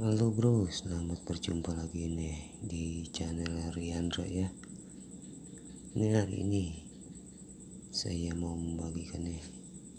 Halo bro, selamat berjumpa lagi nih di channel Riandra ya. Ini hari ini saya mau membagikan nih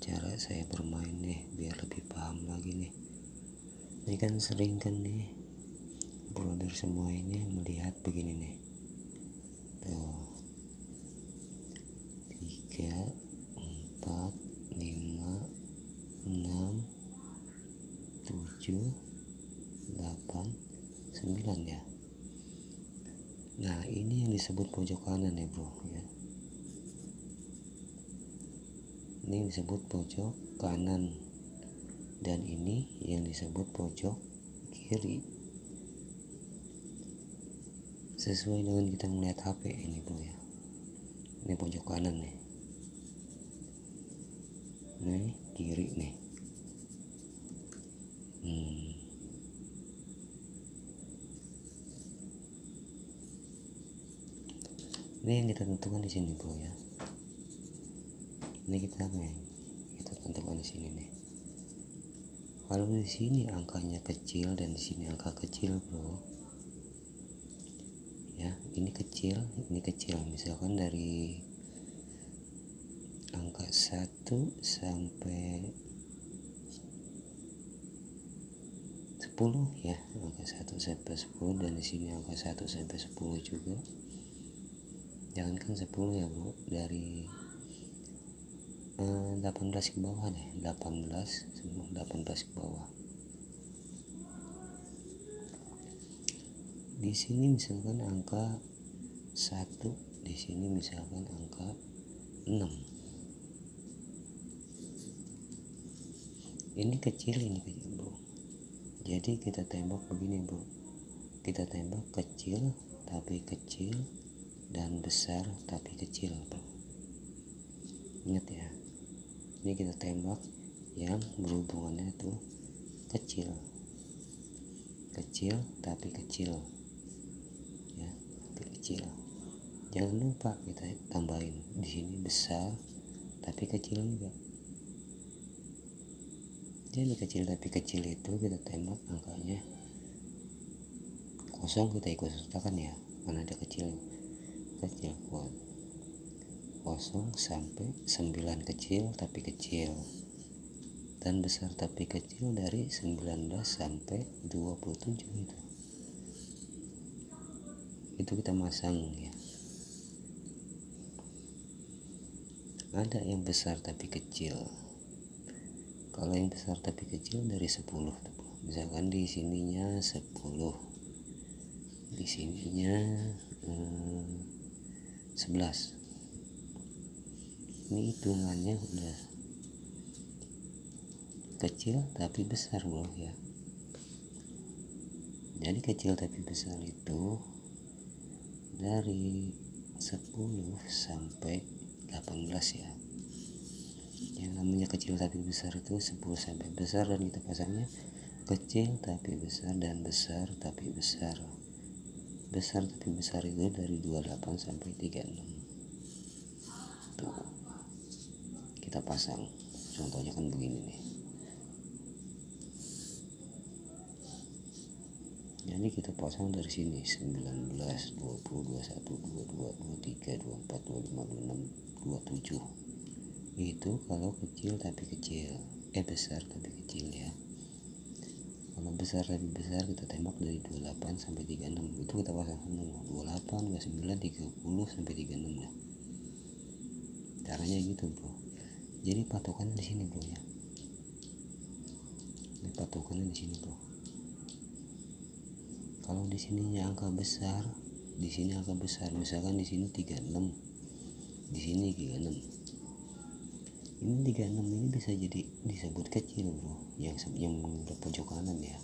cara saya bermain nih biar lebih paham lagi nih. Ini kan sering kan nih brother semua ini melihat begini nih. Tuh, 3, 4, 5, 6, 7, 8, 9 ya. Nah ini yang disebut pojok kanan ya bro ya. Ini yang disebut pojok kanan dan ini yang disebut pojok kiri. Sesuai dengan kita melihat HP ini bro ya. Ini pojok kanan nih. Ini kiri nih. Ini yang kita tentukan di sini bro ya. Ini kita tentukan di sini nih. Kalau di sini angkanya kecil dan di sini angka kecil bro. Ya, ini kecil, ini kecil. Misalkan dari angka 1 sampai 10 ya, angka 1 sampai 10 dan di sini angka 1 sampai 10 juga. Jangankan 10 ya bro, dari 18 ke bawah deh, 18 ke bawah. Di sini misalkan angka 1, di sini misalkan angka 6. Ini kecil bro. Jadi kita tembak begini bro. Kita tembak kecil tapi kecil dan besar tapi kecil bro. Ingat ya. Ini kita tembak yang berhubungannya tuh kecil. Kecil tapi kecil. Ya, tapi kecil. Jangan lupa kita tambahin di sini besar tapi kecil juga. Jadi kecil tapi kecil itu kita tembak angkanya 0, kita ikut sertakan ya, karena ada kecil kuat. 0 sampai 9 kecil tapi kecil, dan besar tapi kecil dari 19 sampai 27 itu kita masang ya. Ada yang besar tapi kecil. Kalau yang besar tapi kecil dari 10, misalkan di sininya 10, di sininya 11. Ini hitungannya udah kecil tapi besar bro ya. Jadi kecil tapi besar itu dari 10 sampai 18 ya. Yang namanya kecil tapi besar itu 10 sampai besar, dan kita pasangnya kecil tapi besar dan besar tapi besar. Besar tapi besar itu dari 28 sampai 36. Tuh. Kita pasang. Contohnya kan begini nih. Jadi kita pasang dari sini 19, 20, 21, 22, 23, 24, 25, 26, 27. Itu kalau kecil tapi kecil, besar tapi kecil ya. Kalau besar tapi besar kita tembak dari 28 sampai 36. Itu kita pasang semua 28, 29, 30 sampai 36 ya. Caranya gitu bro. Jadi patokannya di sini bro ya. Ini patokannya di sini bro. Kalau di sininya angka besar, di sini angka besar. Misalkan di sini 36, di sini 36. Ini 36 ini bisa jadi disebut kecil bro, yang pojok kanan ya,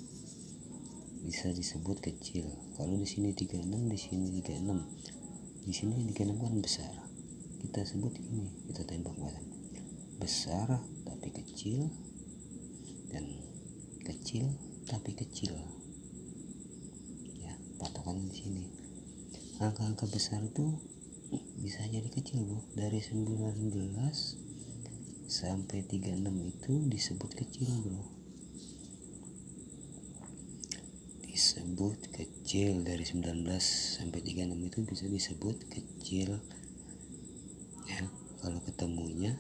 bisa disebut kecil. Kalau di sini 36, di sini 36, di sini 36 kan besar. Kita sebut ini, kita tembak besar tapi kecil, dan kecil tapi kecil. Ya, patokan di sini. Angka-angka besar itu bisa jadi kecil bro, dari 19 sampai 36 itu disebut kecil bro. disebut kecil. Dari 19 sampai 36 itu bisa disebut kecil ya, kalau ketemunya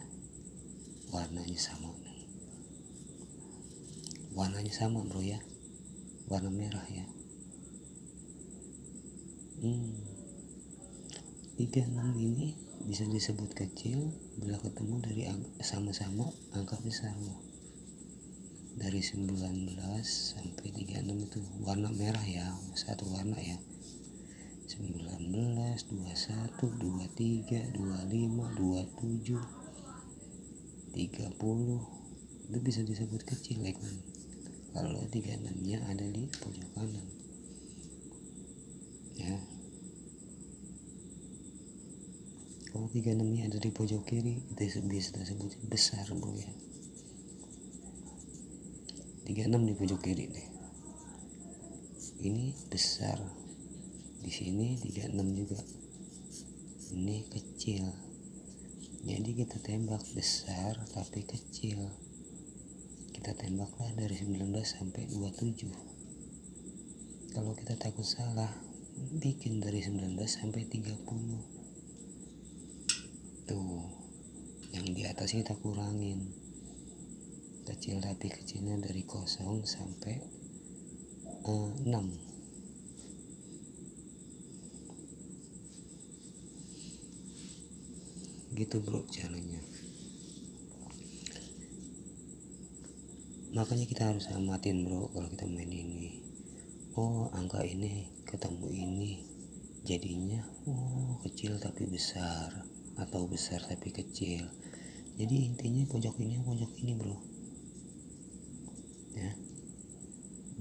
warnanya sama bro ya, warna merah ya. 36 ini bisa disebut kecil bila ketemu dari sama-sama angka besar bro. Dari 19 sampai 36 itu warna merah ya, satu warna ya. 19, 21, 23, 25, 27, 30 itu bisa disebut kecil ya kan. Kalau 36 nya ada di pojok kanan ya. Kalau 36 nya ada di pojok kiri itu bisa disebut besar bro ya. 36 di pojok kiri nih, ini besar. Di sini 36 juga, ini kecil. Jadi kita tembak besar tapi kecil. Kita tembaklah dari 19 sampai 27. Kalau kita takut salah, bikin dari 19 sampai 30. Tuh, yang di atas kita kurangin. Kecil tapi kecilnya dari 0 sampai 6. Gitu bro caranya. Makanya kita harus amatin bro kalau kita main ini. Oh, angka ini ketemu ini, jadinya kecil tapi besar, atau besar tapi kecil. Jadi intinya pojok ini bro ya,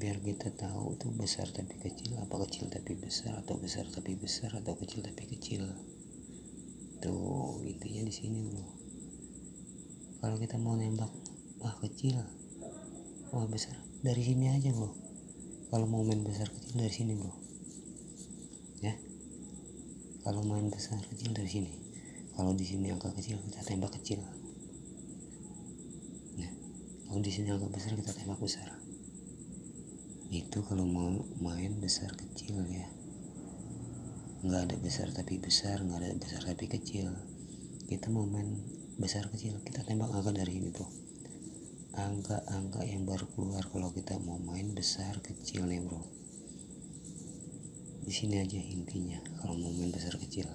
biar kita tahu tuh besar tapi kecil, apa kecil tapi besar, atau besar tapi besar, atau kecil tapi kecil. Tuh intinya di sini bro. Kalau kita mau nembak wah kecil, wah besar, dari sini aja bro. Kalau mau main besar kecil dari sini bro ya. Kalau main besar kecil dari sini. Kalau di sini angka kecil kita tembak kecil. Nah, kalau di sini angka besar kita tembak besar. Itu kalau mau main besar kecil ya. Nggak ada besar tapi besar, nggak ada besar tapi kecil. Kita mau main besar kecil, kita tembak angka dari ini bro. Angka-angka yang baru keluar kalau kita mau main besar kecil nih bro. Di sini aja intinya kalau mau main besar kecil.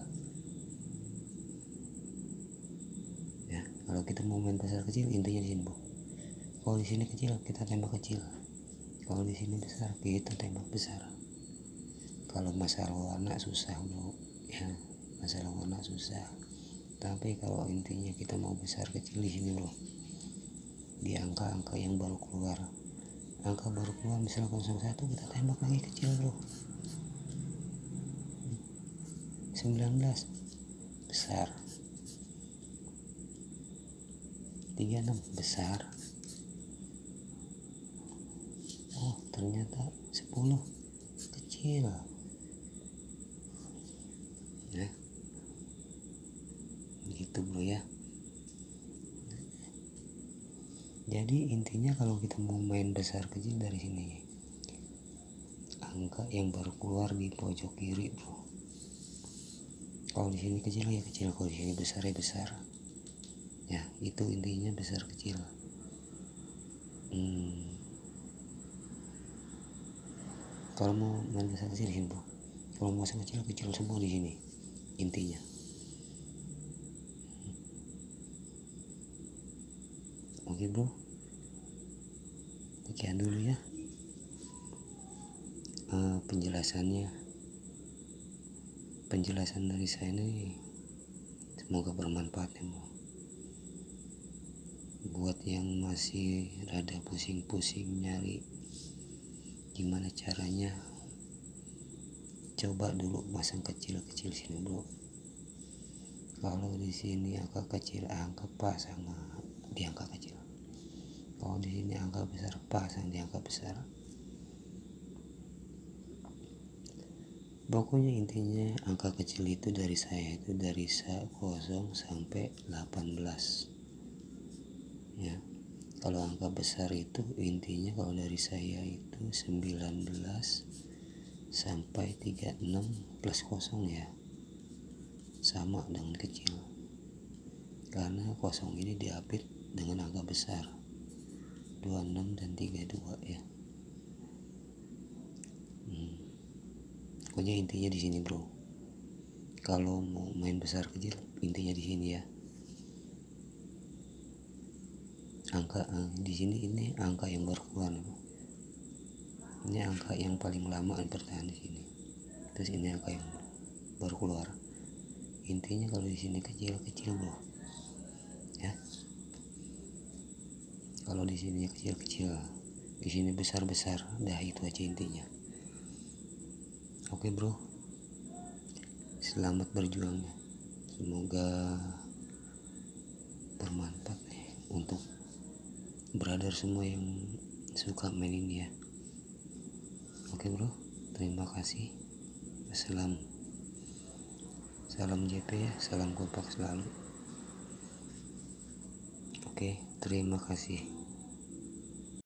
Ya, kalau kita mau main besar kecil intinya di sini bro. Kalau di sini kecil kita tembak kecil. Kalau di sini besar kita tembak besar. Kalau masalah warna susah bro ya, masalah warna susah. Tapi kalau intinya kita mau besar kecil di sini bro, di angka-angka yang baru keluar. Angka baru keluar misalnya 01 kita tembak lagi kecil bro. 19 besar, 36 besar. Oh ternyata 10 kecil ya. Gitu bro ya. Jadi intinya kalau kita mau main besar kecil dari sini, angka yang baru keluar di pojok kiri bro. Kalau di sini kecil ya kecil, kalau di sini besar ya besar. Ya itu intinya besar kecil. Kalau mau main besar kecil di sini bro. Kalau mau besar kecil semua di sini intinya. Oke bro, sekian dulu ya penjelasan dari saya ini. Semoga bermanfaat ya bro. Buat yang masih rada pusing-pusing nyari gimana caranya, coba dulu pasang kecil-kecil sini bro. Kalau di sini angka kecil, angka pasang di angka kecil. Kalau di sini angka besar, pasang di angka besar. Pokoknya intinya angka kecil itu dari saya itu dari 0 sampai 18 ya. Kalau angka besar itu intinya kalau dari saya itu 19 sampai 36 plus kosong ya sama dengan kecil, karena kosong ini diapit dengan angka besar 26 dan 32 ya. Pokoknya intinya di sini bro, kalau mau main besar kecil intinya di sini ya. Angka di sini ini angka yang baru keluar, ini angka yang paling lama bertahan di sini, terus ini angka yang baru keluar. Intinya kalau di sini kecil-kecil bro ya, kalau di sini kecil-kecil, di sini besar-besar, dah itu aja intinya. Oke bro, selamat berjuangnya, semoga bermanfaat nih untuk brother semua yang suka main ini ya. Oke bro, terima kasih. Salam JP ya, salam kompak selalu. Oke, terima kasih.